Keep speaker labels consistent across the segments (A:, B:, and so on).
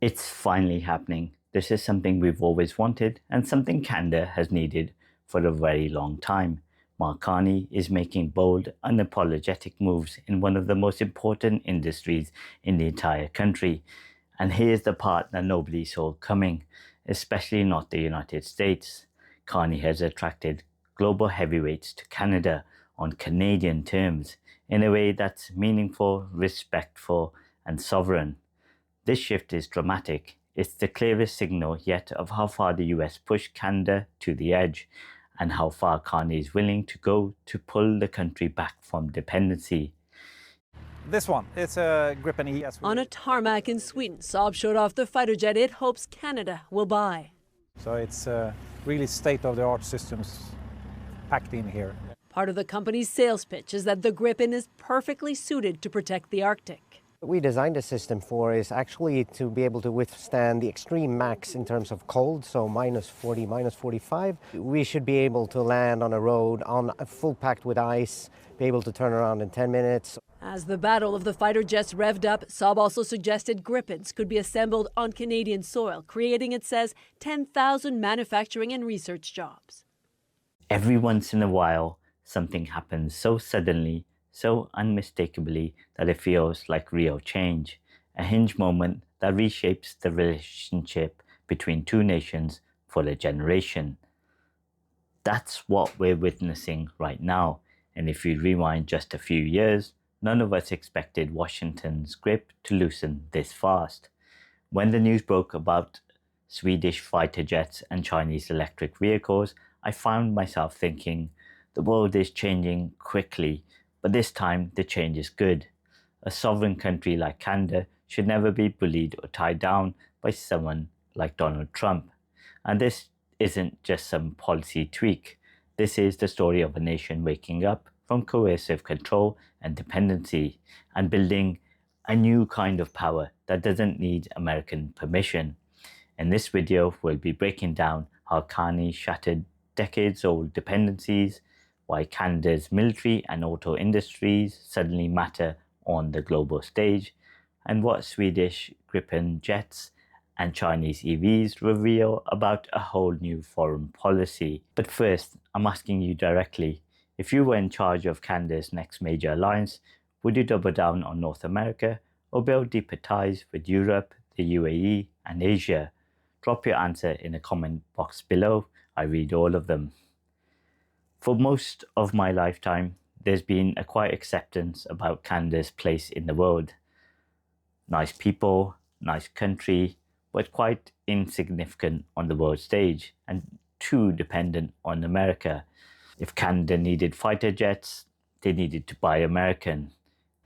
A: It's finally happening. This is something we've always wanted and something Canada has needed for a very long time. Mark Carney is making bold, unapologetic moves in one of the most important industries in the entire country. And here's the part that nobody saw coming, especially not the United States. Carney has attracted global heavyweights to Canada on Canadian terms in a way that's meaningful, respectful, and sovereign. This shift is dramatic. It's the clearest signal yet of how far the US pushed Canada to the edge and how far Carney is willing to go to pull the country back from dependency.
B: This one, it's a Gripen E.
C: On a tarmac in Sweden, Saab showed off the fighter jet it hopes Canada will buy.
B: So it's really state-of-the-art systems packed in here.
C: Part of the company's sales pitch is that the Gripen is perfectly suited to protect the Arctic.
D: What we designed the system for is actually to be able to withstand the extreme max in terms of cold, so minus 40, minus 45. We should be able to land on a road full packed with ice, be able to turn around in 10 minutes.
C: As the battle of the fighter jets revved up, Saab also suggested Gripens could be assembled on Canadian soil, creating, it says, 10,000 manufacturing and research jobs.
A: Every once in a while, something happens so suddenly, so unmistakably that it feels like real change, a hinge moment that reshapes the relationship between two nations for a generation. That's what we're witnessing right now, and if we rewind just a few years, none of us expected Washington's grip to loosen this fast. When the news broke about Swedish fighter jets and Chinese electric vehicles, I found myself thinking, the world is changing quickly, but this time the change is good. A sovereign country like Canada should never be bullied or tied down by someone like Donald Trump. And this isn't just some policy tweak. This is the story of a nation waking up from coercive control and dependency and building a new kind of power that doesn't need American permission. In this video, we'll be breaking down how Carney shattered decades-old dependencies, why Canada's military and auto industries suddenly matter on the global stage, and what Swedish Gripen jets and Chinese EVs reveal about a whole new foreign policy. But first, I'm asking you directly, if you were in charge of Canada's next major alliance, would you double down on North America or build deeper ties with Europe, the UAE, and Asia? Drop your answer in the comment box below. I read all of them. For most of my lifetime, there's been a quiet acceptance about Canada's place in the world. Nice people, nice country, but quite insignificant on the world stage and too dependent on America. If Canada needed fighter jets, they needed to buy American.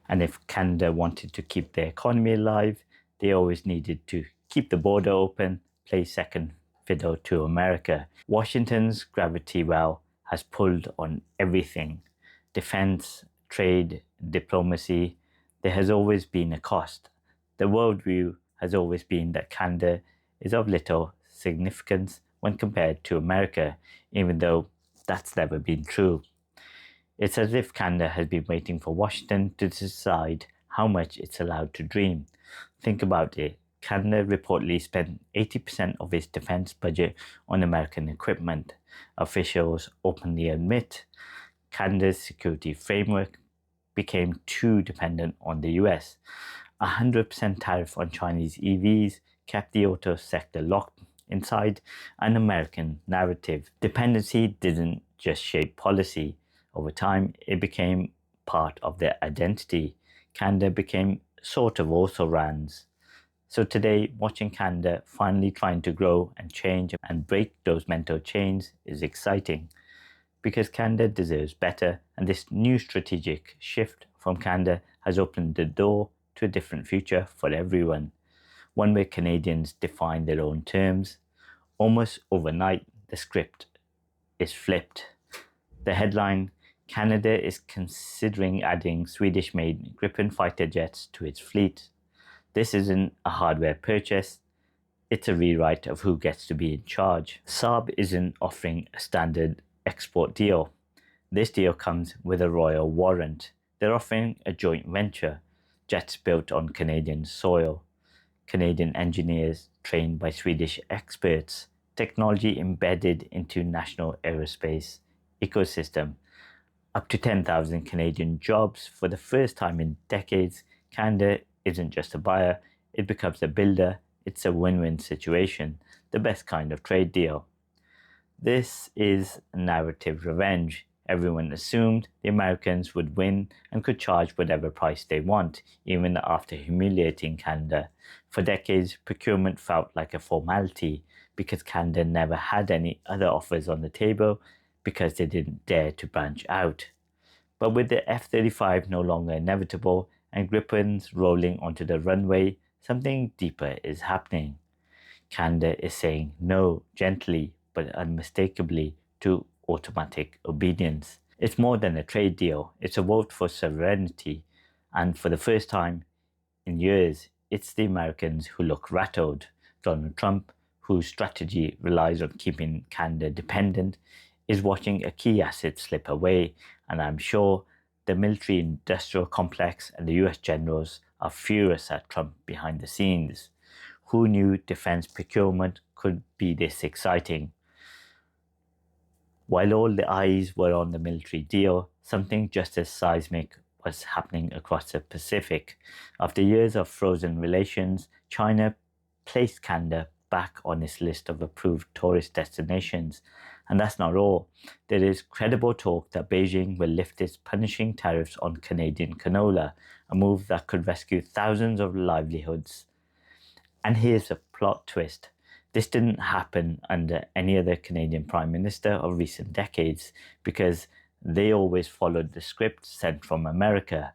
A: And if Canada wanted to keep their economy alive, they always needed to keep the border open, play second fiddle to America. Washington's gravity well has pulled on everything. Defense, trade, diplomacy. There has always been a cost. The worldview has always been that Canada is of little significance when compared to America, even though that's never been true. It's as if Canada has been waiting for Washington to decide how much it's allowed to dream. Think about it. Canada reportedly spent 80% of its defense budget on American equipment. Officials openly admit Canada's security framework became too dependent on the US. 100% tariff on Chinese EVs kept the auto sector locked inside an American narrative. Dependency didn't just shape policy. Over time, it became part of their identity. Canada became sort of also RANs. So today, watching Canada finally trying to grow and change and break those mental chains is exciting, because Canada deserves better, and this new strategic shift from Canada has opened the door to a different future for everyone, one where Canadians define their own terms. Almost overnight, the script is flipped. The headline, Canada is considering adding Swedish-made Gripen fighter jets to its fleet. This isn't a hardware purchase, it's a rewrite of who gets to be in charge. Saab isn't offering a standard export deal. This deal comes with a royal warrant. They're offering a joint venture, jets built on Canadian soil. Canadian engineers trained by Swedish experts, technology embedded into national aerospace ecosystem, up to 10,000 Canadian jobs for the first time in decades. Canada isn't just a buyer, it becomes a builder. It's a win-win situation, the best kind of trade deal. This is narrative revenge. Everyone assumed the Americans would win and could charge whatever price they want, even after humiliating Canada. For decades, procurement felt like a formality because Canada never had any other offers on the table because they didn't dare to branch out. But with the F-35 no longer inevitable and Gripens rolling onto the runway, something deeper is happening. Canada is saying no gently but unmistakably to automatic obedience. It's more than a trade deal, it's a vote for sovereignty, and for the first time in years, it's the Americans who look rattled. Donald Trump, whose strategy relies on keeping Canada dependent, is watching a key asset slip away, and I'm sure the military-industrial complex and the US generals are furious at Trump behind the scenes. Who knew defense procurement could be this exciting? While all the eyes were on the military deal, something just as seismic was happening across the Pacific. After years of frozen relations, China placed Canada back on its list of approved tourist destinations. And that's not all. There is credible talk that Beijing will lift its punishing tariffs on Canadian canola, a move that could rescue thousands of livelihoods. And here's a plot twist. This didn't happen under any other Canadian Prime Minister of recent decades because they always followed the script sent from America.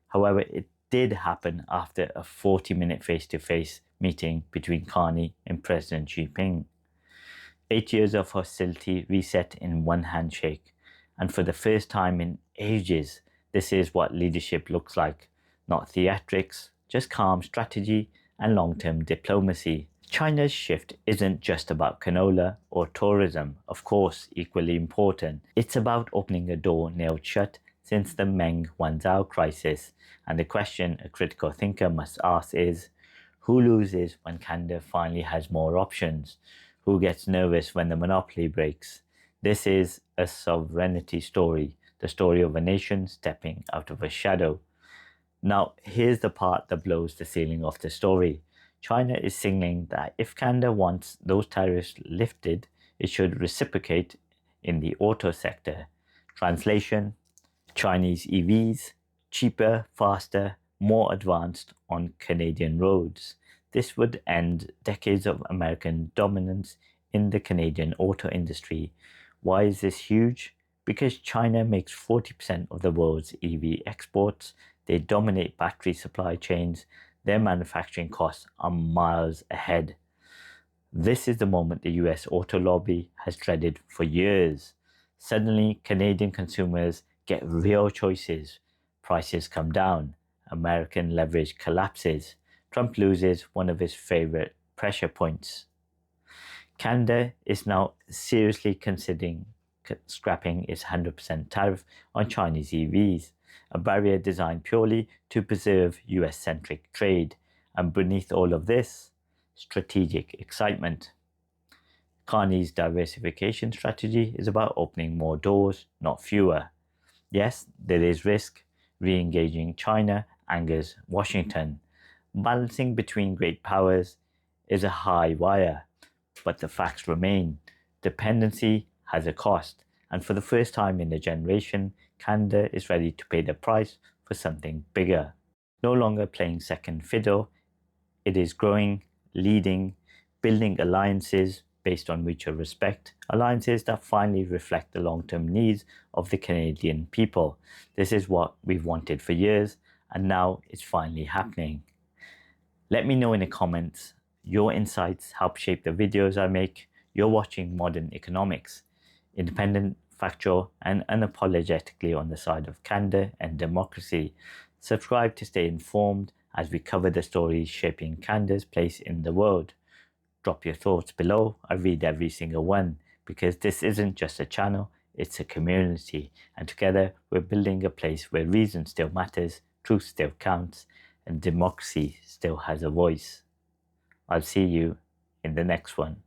A: However, it did happen after a 40-minute face-to-face meeting between Carney and President Xi Jinping. 8 years of hostility reset in one handshake. And for the first time in ages, this is what leadership looks like. Not theatrics, just calm strategy and long-term diplomacy. China's shift isn't just about canola or tourism, of course, equally important. It's about opening a door nailed shut since the Meng Wanzhou crisis. And the question a critical thinker must ask is, who loses when Canada finally has more options? Who gets nervous when the monopoly breaks? This is a sovereignty story, the story of a nation stepping out of a shadow. Now, here's the part that blows the ceiling off the story. China is signaling that if Canada wants those tariffs lifted, it should reciprocate in the auto sector. Translation: Chinese EVs, cheaper, faster, more advanced on Canadian roads. This would end decades of American dominance in the Canadian auto industry. Why is this huge? Because China makes 40% of the world's EV exports. They dominate battery supply chains. Their manufacturing costs are miles ahead. This is the moment the US auto lobby has dreaded for years. Suddenly, Canadian consumers get real choices. Prices come down. American leverage collapses. Trump loses one of his favorite pressure points. Canada is now seriously considering scrapping its 100% tariff on Chinese EVs, a barrier designed purely to preserve US-centric trade. And beneath all of this, strategic excitement. Carney's diversification strategy is about opening more doors, not fewer. Yes, there is risk. Re-engaging China angers Washington. Balancing between great powers is a high wire, but the facts remain. Dependency has a cost, and for the first time in a generation, Canada is ready to pay the price for something bigger. No longer playing second fiddle, it is growing, leading, building alliances based on mutual respect, alliances that finally reflect the long-term needs of the Canadian people. This is what we've wanted for years, and now it's finally happening. Let me know in the comments. Your insights help shape the videos I make. You're watching Modern Economics, independent, factual, and unapologetically on the side of Canada and democracy. Subscribe to stay informed as we cover the stories shaping Canada's place in the world. Drop your thoughts below. I read every single one because this isn't just a channel, it's a community. And together we're building a place where reason still matters, truth still counts, and democracy still has a voice. I'll see you in the next one.